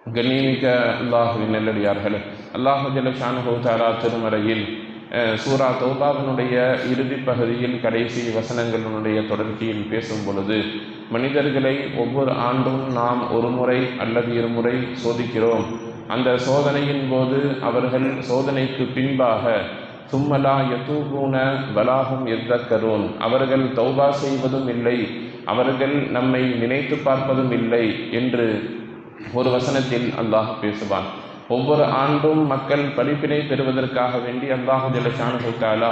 கண்ணியமிக்க அல்லாஹுவின் நல்லடியார்களே, அல்லாஹு ஜல்ல ஷானுஹு தஆலா திருமறையில் சூரா தௌபாவினுடைய இறுதி பகுதியில் கடைசி வசனங்களுடைய தொடர்ச்சியில் பேசும் பொழுது, மனிதர்களை ஒவ்வொரு ஆண்டும் நாம் ஒரு முறை அல்லது இருமுறை சோதிக்கிறோம். அந்த சோதனையின் போது அவர்கள் சோதனைக்கு பின்பாக சும்மலா யதூபூன வலாஹும் யத்தக்கரூன், அவர்கள் தௌபா செய்வதும் இல்லை, அவர்கள் நம்மை நினைத்து பார்ப்பதும் இல்லை என்று ஒரு வசனத்தில் அல்லாஹ் பேசுவான். ஒவ்வொரு ஆண்டும் மக்கள் படிப்பினை பெறுவதற்காக வேண்டி அல்லாஹு ஜல்ல ஷானுஹு தஆலா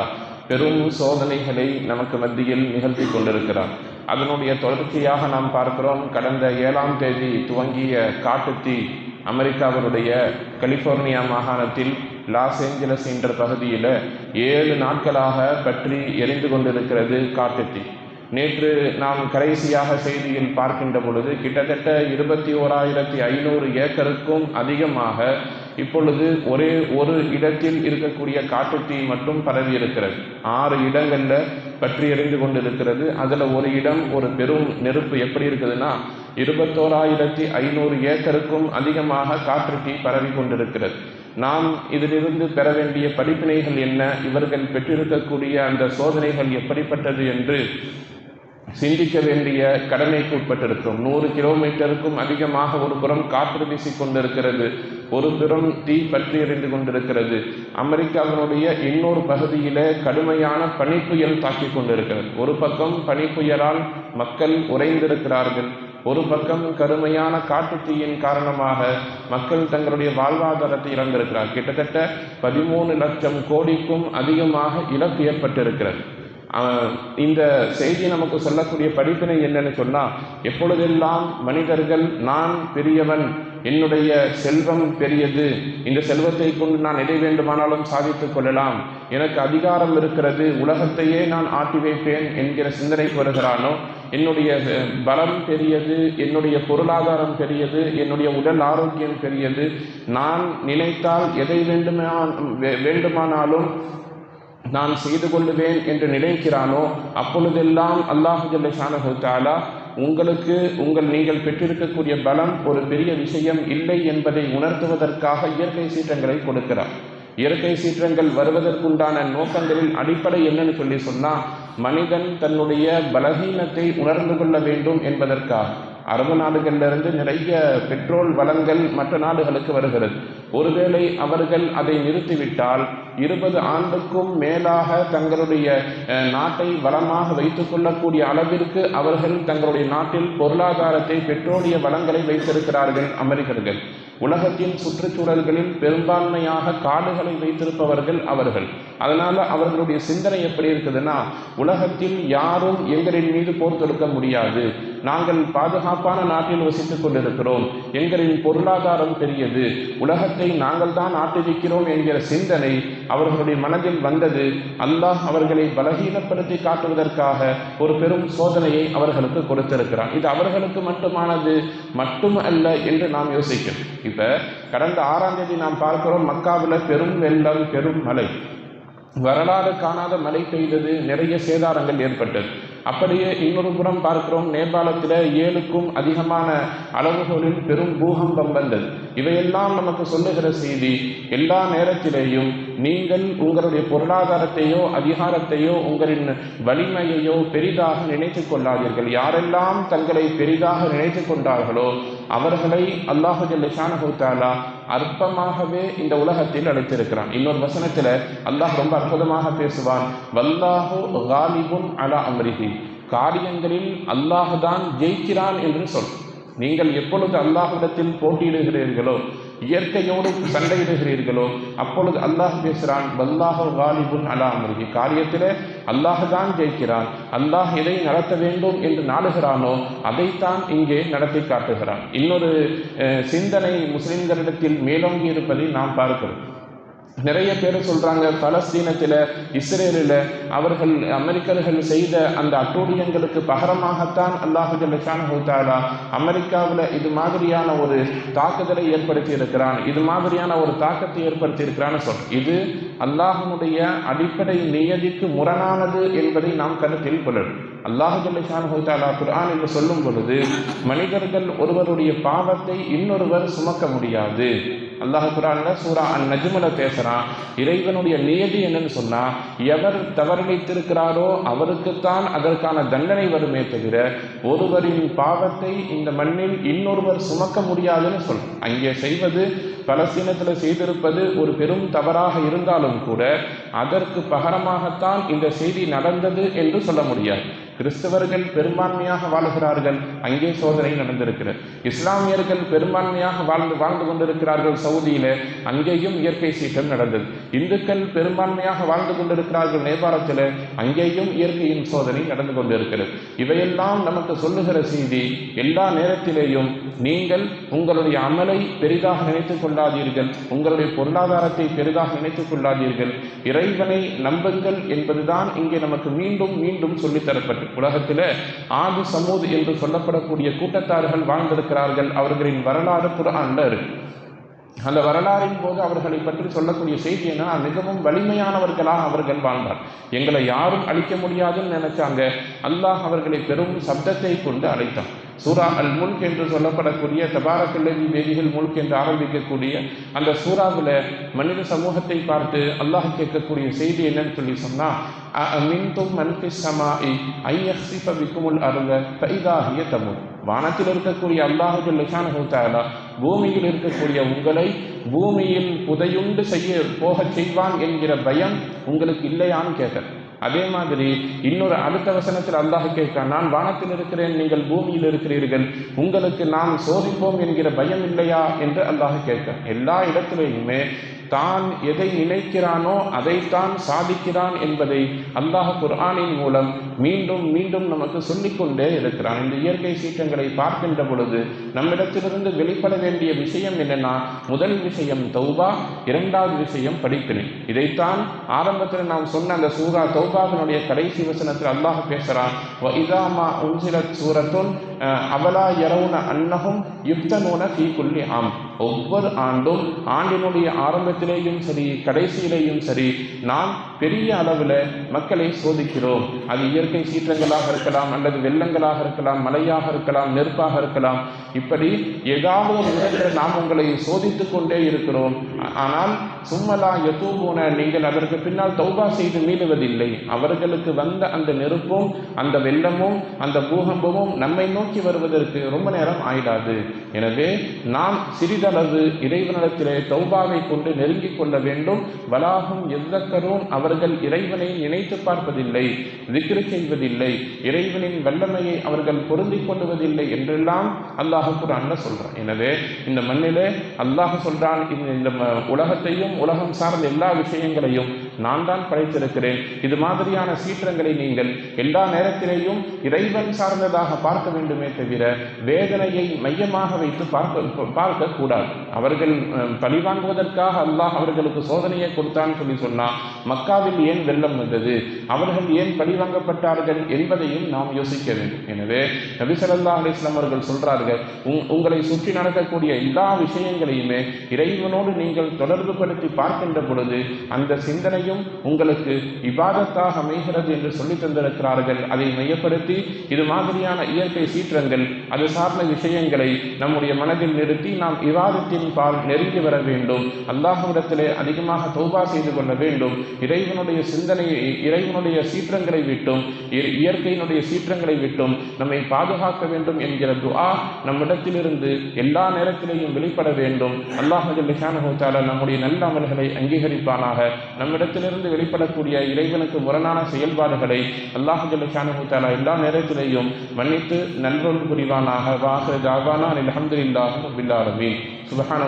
பெரும் சோதனைகளை நமக்கு மத்தியில் நிகழ்த்தி கொண்டிருக்கிறார். அதனுடைய தொடர்ச்சியாக நாம் பார்க்கிறோம். கடந்த 7ஆம் தேதி துவங்கிய காட்டுத்தீ அமெரிக்காவினுடைய கலிபோர்னியா மாகாணத்தில் லாஸ் ஏஞ்சலஸ் என்ற பகுதியில் 7 நாட்களாக பற்றி எரிந்து கொண்டிருக்கிறது காட்டுத்தீ. நேற்று நாம் கடைசியாக செய்தியில் பார்க்கின்ற பொழுது கிட்டத்தட்ட 21,500 ஏக்கருக்கும் அதிகமாக இப்பொழுது ஒரே ஒரு இடத்தில் இருக்கக்கூடிய காட்டுத்தீ மட்டும் பரவி இருக்கிறது. 6 இடங்களில் பற்றி எறிந்து கொண்டிருக்கிறது. அதில் ஒரு இடம் ஒரு பெரும் நெருப்பு எப்படி இருக்குதுன்னா 21,500 ஏக்கருக்கும் அதிகமாக காட்டுத்தீ பரவி கொண்டிருக்கிறது. நாம் இதிலிருந்து பெற வேண்டிய படிப்பினைகள் என்ன, இவர்கள் பெற்றிருக்கக்கூடிய அந்த சோதனைகள் எப்படிப்பட்டது என்று சிந்திக்க வேண்டிய கடமைக்கு உட்பட்டிருக்கிறோம். 100 கிலோமீட்டருக்கும் அதிகமாக ஒரு புறம் காற்று வீசி கொண்டிருக்கிறது, ஒரு புறம் தீ பற்றி எறிந்து கொண்டிருக்கிறது. அமெரிக்காவினுடைய இன்னொரு பகுதியில கடுமையான பனிப்புயல் தாக்கி கொண்டிருக்கிறது. ஒரு பக்கம் பனிப்புயலால் மக்கள் உறைந்திருக்கிறார்கள், ஒரு பக்கம் கடுமையான காட்டுத்தீயின் காரணமாக மக்கள் தங்களுடைய வாழ்வாதாரத்தை இழந்திருக்கிறார். கிட்டத்தட்ட 13 லட்சம் கோடிக்கும் அதிகமாக இழப்பு ஏற்பட்டிருக்கிறது. இந்த செய்தி நமக்கு சொல்லக்கூடிய படிப்பினை என்னன்னு சொன்னால், எப்பொழுதெல்லாம் மனிதர்கள் நான் பெரியவன், என்னுடைய செல்வம் பெரியது, இந்த செல்வத்தை கொண்டு நான் எதை வேண்டுமானாலும் சாதித்துக் கொள்ளலாம், எனக்கு அதிகாரம் இருக்கிறது, உலகத்தையே நான் ஆட்டி வைப்பேன் என்கிற சிந்தனைக்கு வருகிறானோ, என்னுடைய பலம் பெரியது, என்னுடைய பொருளாதாரம் பெரியது, என்னுடைய உடல் ஆரோக்கியம் பெரியது, நான் நினைத்தால் எதை வேண்டுமானாலும் நான் செய்து கொள்ளுவேன் என்று நினைக்கிறானோ, அப்பொழுதெல்லாம் அல்லாஹு ஜல்ல ஷானுஹு தஆலா உங்களுக்கு நீங்கள் பெற்றிருக்கக்கூடிய பலம் ஒரு பெரிய விஷயம் இல்லை என்பதை உணர்த்துவதற்காக இயற்கை சீற்றங்களை கொடுக்கிறார். இயற்கை சீற்றங்கள் வருவதற்குண்டான நோக்கங்களில் அடிப்படை என்னன்னு சொன்னால், மனிதன் தன்னுடைய பலகீனத்தை உணர்ந்து கொள்ள வேண்டும் என்பதற்காக. அரபு நாடுகளிலிருந்து நிறைய பெட்ரோல் வளங்கள் மற்ற நாடுகளுக்கு வருகிறது. ஒருவேளை அவர்கள் அதை நிறுத்திவிட்டால் 20 ஆண்டுக்கும் மேலாக தங்களுடைய நாட்டை வளமாக வைத்துக் கொள்ளக்கூடிய அளவிற்கு அவர்கள் தங்களுடைய நாட்டில் பொருளாதாரத்தை, பெட்ரோலிய வளங்களை வைத்திருக்கிறார்கள் அமெரிக்கர்கள். உலகத்தின் சுற்றுச்சூழல்களில் பெரும்பான்மையாக காடுகளை வைத்திருப்பவர்கள் அவர்கள். அதனால அவர்களுடைய சிந்தனை எப்படி இருக்குதுன்னா, உலகத்தில் யாரும் எங்களின் மீது போர் தொடுக்க முடியாது, நாங்கள் பாதுகாப்பான நாட்டில் வசித்துக் கொண்டிருக்கிறோம், எங்களின் பொருளாதாரம் பெரியது, உலகத்தை நாங்கள் தான் ஆட்டுவிக்கிறோம் என்கிற சிந்தனை அவர்களுடைய மனதில் வந்தது. அல்லாஹ் அவர்களை பலகீனப்படுத்தி காட்டுவதற்காக ஒரு பெரும் சோதனையை அவர்களுக்கு கொடுத்திருக்கிறான். இது அவர்களுக்கு மட்டுமானது மட்டும் அல்ல என்று நாம் யோசிக்கிறோம். இப்ப கடந்த 6ஆம் தேதி நாம் பார்க்கிறோம், மக்காவில் பெரும் வெள்ளம், பெரும் மழை, வரலாறு காணாத மழை பெய்தது, நிறைய சேதாரங்கள் ஏற்பட்டது. அப்படியே இன்னொரு புறம் பார்க்கிறோம், நேபாளத்தில் 7க்கும் அதிகமான அளவுகளில் பெரும் பூகம்பம் வந்தது. இவையெல்லாம் நமக்கு சொல்லுகிற செய்தி, எல்லா நேரத்திலேயும் நீங்கள் உங்களுடைய பொருளாதாரத்தையோ அதிகாரத்தையோ உங்களின் வலிமையையோ பெரிதாக நினைத்து கொள்ளாதீர்கள். யாரெல்லாம் தங்களை பெரிதாக நினைத்து கொண்டார்களோ அவர்களை அல்லாஹு ஜல்ல ஷானுஹு தஆலா அற்பமாகவே இந்த உலகத்தில் அழைத்திருக்கிறான். இன்னொரு வசனத்தில் அல்லாஹ் ரொம்ப அற்புதமாக பேசுவான், வல்லாஹு காலிபுன் அலா அம்ரிஹி, காரியங்களில் அல்லாஹ் தான் ஜெயிக்கிறான் என்று சொல். நீங்கள் எப்பொழுது அல்லாஹ்விடத்தில் போட்டியிடுகிறீர்களோ, இயற்கையோடு சண்டையிடுகிறீர்களோ, அப்பொழுது அல்லாஹ் பேசுகிறான், வல்லாஹு காலிபுன் அலா அம்ரிஹி, காரியத்திலே அல்லாஹ் தான் ஜெயிக்கிறான். அல்லாஹ் எதை நடத்த வேண்டும் என்று நாடுகிறானோ அதைத்தான் இங்கே நடத்தி காட்டுகிறான். இன்னொரு சிந்தனை முஸ்லிம்களிடத்தில் மேலோங்கி இருப்பதை நாம் பார்க்கிறோம். நிறைய பேர் சொல்றாங்க, பலஸ்தீனத்தில், இஸ்ரேலில் அவர்கள் அமெரிக்கர்கள் செய்த அந்த அட்டூழியங்களுக்கு பகரமாகத்தான் அல்லாஹு ஜல்ல ஷானுஹு தஆலா அமெரிக்காவில் இது மாதிரியான ஒரு தாக்குதலை ஏற்படுத்தி இருக்கிறான், இது மாதிரியான ஒரு தாக்கத்தை ஏற்படுத்தி இருக்கிறான்னு இது அல்லாஹ்வுடைய அடிப்படை நியதிக்கு முரணானது என்பதை நாம் கருத்தில் கொள்ளணும். அல்லாஹ் ஜல்ல ஷானஹு தஆலா குர்ஆனில் சொல்லும் பொழுது மனிதர்கள் ஒருவருடைய பாவத்தை இன்னொருவர் சுமக்க முடியாது. அல்லாஹ் குர்ஆனில் சூரா அன்-நஜ்ம்ல பேசுகிறான். இறைவனுடைய நியதி என்னன்னு சொன்னால், எவர் தவறிழைத்திருக்கிறாரோ அவருக்குத்தான் அதற்கான தண்டனை வருமே தவிர ஒருவரின் பாவத்தை இந்த மண்ணில் இன்னொருவர் சுமக்க முடியாதுன்னு சொல்றோம். அங்கே செய்வது பலஸ்தீனத்தில் செய்திருப்பது ஒரு பெரும் தவறாக இருந்தாலும் கூட அதற்கு பகரமாகத்தான் இந்த செய்தி நடந்தது என்று சொல்ல முடியாது. கிறிஸ்தவர்கள் பெரும்பான்மையாக வாழ்கிறார்கள், அங்கே சோதனை நடந்திருக்கிறது. இஸ்லாமியர்கள் பெரும்பான்மையாக வாழ்ந்து கொண்டிருக்கிறார்கள் சவுதியில், அங்கேயும் இயற்கை சீற்றம் நடந்தது. இந்துக்கள் பெரும்பான்மையாக வாழ்ந்து கொண்டிருக்கிறார்கள் நேபாளத்தில், அங்கேயும் இயற்கையின் சோதனை நடந்து கொண்டிருக்கிறது. இவையெல்லாம் நமக்கு சொல்லுகிற செய்தி, எல்லா நேரத்திலேயும் நீங்கள் உங்களுடைய அமலை பெரிதாக நினைத்துக் கொள்ளாதீர்கள், உங்களுடைய பொருளாதாரத்தை பெரிதாக நினைத்துக் கொள்ளாதீர்கள், இறைவனை நம்புங்கள் என்பதுதான் இங்கே நமக்கு மீண்டும் மீண்டும் சொல்லித்தரப்பட்டது. உலகத்தில் ஆது சமூத் என்று சொல்லப்படக்கூடிய கூட்டத்தார்கள் வாழ்ந்திருக்கிறார்கள். அவர்களின் வரலாறு குர்ஆன்ல இருக்கு. அந்த வரலாறின் போது அவர்களை பற்றி சொல்லக்கூடிய செய்தி என்ன, மிகவும் வலிமையானவர்களாக அவர்கள் வாழ்ந்தார். எங்களை யாரும் அழிக்க முடியாதுன்னு நினைச்சாங்க. அல்லாஹ் அவர்களை பெரும் சப்தத்தை கொண்டு அழைத்தான். சூரா அல் முல்க் என்று சொல்லப்படக்கூடிய தபாரக்கல்லதி வேதிகள் முல்க் என்று ஆரம்பிக்கக்கூடிய அந்த சூறாவில் மனித சமூகத்தை பார்த்து அல்லாஹ் கேட்கக்கூடிய செய்தி என்னன்னு சொல்லி சொன்னால், அமின்தும் மன் ஃபிஸ் ஸமாஇ ஐ யக்ஸிஃப பிக்குமுல் அர்த ஃபஇதா ஹிய தமூர். வானத்தில் இருக்கக்கூடிய அல்லாஹ் ஜல்ல ஷானஹு தஆலா பூமியில் இருக்கக்கூடிய உங்களை பூமியில் புதையுண்டு போகச் செய்வான் என்கிற பயம் உங்களுக்கு இல்லையான்னு கேட்க. அதே மாதிரி இன்னொரு அடுத்த வசனத்தில் அல்லாஹ் கேட்கிறான், நான் வானத்தில் இருக்கிறேன், நீங்கள் பூமியில் இருக்கிறீர்கள், உங்களுக்கு நாம் சோதிப்போம் என்கிற பயம் இல்லையா என்று அல்லாஹ் கேட்க. எல்லா இடத்திலேயுமே தான் எதை நினைக்கிறானோ அதைத்தான் சாதிக்கிறான் என்பதை அல்லாஹ் குர்ஆனின் மூலம் மீண்டும் மீண்டும் நமக்கு சொல்லிக்கொண்டே இருக்கிறான். இந்த இயற்கை சீற்றங்களை பார்க்கின்ற பொழுது நம்மிடத்திலிருந்து வெளிப்பட வேண்டிய விஷயம் என்னன்னா, முதல் விஷயம் தௌபா, இரண்டாவது விஷயம் படிப்பினை. இதைத்தான் ஆரம்பத்தில் நாம் சொன்ன அந்த சூரா தௌபாவினுடைய கடைசி வசனத்தில் அல்லாஹ் பேசுகிறான், வஇதா மா உன்சிலத் சூரத்துன் அவலா யரவுன அன்னஹும் யுஃப்தனூன ஃபீ குல்லி ஆம். ஒவ்வொரு ஆண்டும் ஆண்டினுடைய ஆரம்பத்திலேயும் சரி கடைசியிலேயும் சரி நாம் பெரிய அளவில் மக்களை சோதிக்கிறோம். அது இயற்கை சீற்றங்களாக இருக்கலாம், அல்லது வெள்ளங்களாக இருக்கலாம், மழையாக இருக்கலாம், நெருப்பாக இருக்கலாம். இப்படி ஏதாவது ஒரு விதத்தில் நாம் உங்களை சோதித்து கொண்டே இருக்கிறோம். ஆனால் சும்மலா யதூபூன, நீங்கள் அதற்கு பின்னால் தௌபா செய்து மீளுவதில்லை. அவர்களுக்கு வந்த அந்த நெருப்பும் அந்த வெள்ளமும் அந்த பூகம்பமும் நம்மை நோக்கி வருவதற்கு ரொம்ப நேரம் ஆயிடாது. எனவே நாம் சிறிதளவு இறைவனிடத்திலே தௌபாவை கொண்டு நெருங்கிக் கொள்ள வேண்டும். வலாகும் எவ்வக்கரும், அவர்கள் இறைவனை நினைத்து பார்ப்பதில்லை, திக்ரு செய்வதில்லை, இறைவனின் வல்லமையை அவர்கள் பொருந்திக் கொள்வதில்லை என்றெல்லாம் அல்லாஹ் குர்ஆன்ல சொல்றான். எனவே இந்த மண்ணிலே அல்லாஹ் சொல்றான், இந்த உலகத்தையும் உலகம் சார்ந்த எல்லா விஷயங்களையும் நான் தான் படைத்திருக்கிறேன். இது மாதிரியான சீற்றங்களை நீங்கள் எல்லா நேரத்திலேயும் இறைவன் சார்ந்ததாக பார்க்க வேண்டுமே தவிர வேதனையை மையமாக வைத்து பார்க்க கூடாது. அவர்கள் பழிவாங்குவதற்காக அல்லாஹ் அவர்களுக்கு சோதனையை கொடுத்தான்னு சொல்லி சொன்னால் மக்காவில் ஏன் வெள்ளம் வந்தது, அவர்கள் ஏன் பழிவாங்கப்பட்டார்கள் என்பதையும் நாம் யோசிக்க வேண்டும். எனவே நபி ஸல்லல்லாஹு அலைஹி வஸல்லம் அவர்கள் சொல்றார்கள், உங்களை சுற்றி நடக்கக்கூடிய எல்லா விஷயங்களையுமே இறைவனோடு நீங்கள் தொடர்பு படுத்தி பார்க்கின்ற பொழுது அந்த சிந்தனையும் உங்களுக்கு இபாதத்தாக அமைகிறது என்று சொல்லி தந்திருக்கிறார்கள். அதை மையப்படுத்தி இது மாதிரியான இயற்கை சீற்றங்கள் அது சார்ந்த விஷயங்களை நம்முடைய மனதில் நிறுத்தி நாம் இபாதத்தின் பால் நெருங்கி வர வேண்டும். அல்லாஹ்விடத்திலே அதிகமாக தௌபா செய்து கொள்ள வேண்டும். இறைவனுடைய சிந்தனையை, இறைவனுடைய சீற்றங்களை விட்டும் இயற்கையினுடைய சீற்றங்களை விட்டும் நம்மை பாதுகாக்க வேண்டும் என்கிற துஆ நம்மிடத்திலிருந்து எல்லா நேரத்திலேயும் வெளிப்பட வேண்டும். அல்லாஹ் ஜல்ல ஷானஹு தஆலா நம்முடைய நல்ல அமல்களை அங்கீகரிப்பானாக. நம்மிடத்திலிருந்து வெளிப்படக்கூடிய இறைவனுக்கு முரணான செயல்பாடுகளை அல்லாஹ் ஜல்ல ஷானஹு தஆலா எல்லா நேரத்திலேயும் மன்னித்து நல்வொருள் புரிவானாக. வாஹிரு தஅவானா அல்ஹம்துலில்லாஹி ரப்பில் ஆலமீன். சுப்ஹான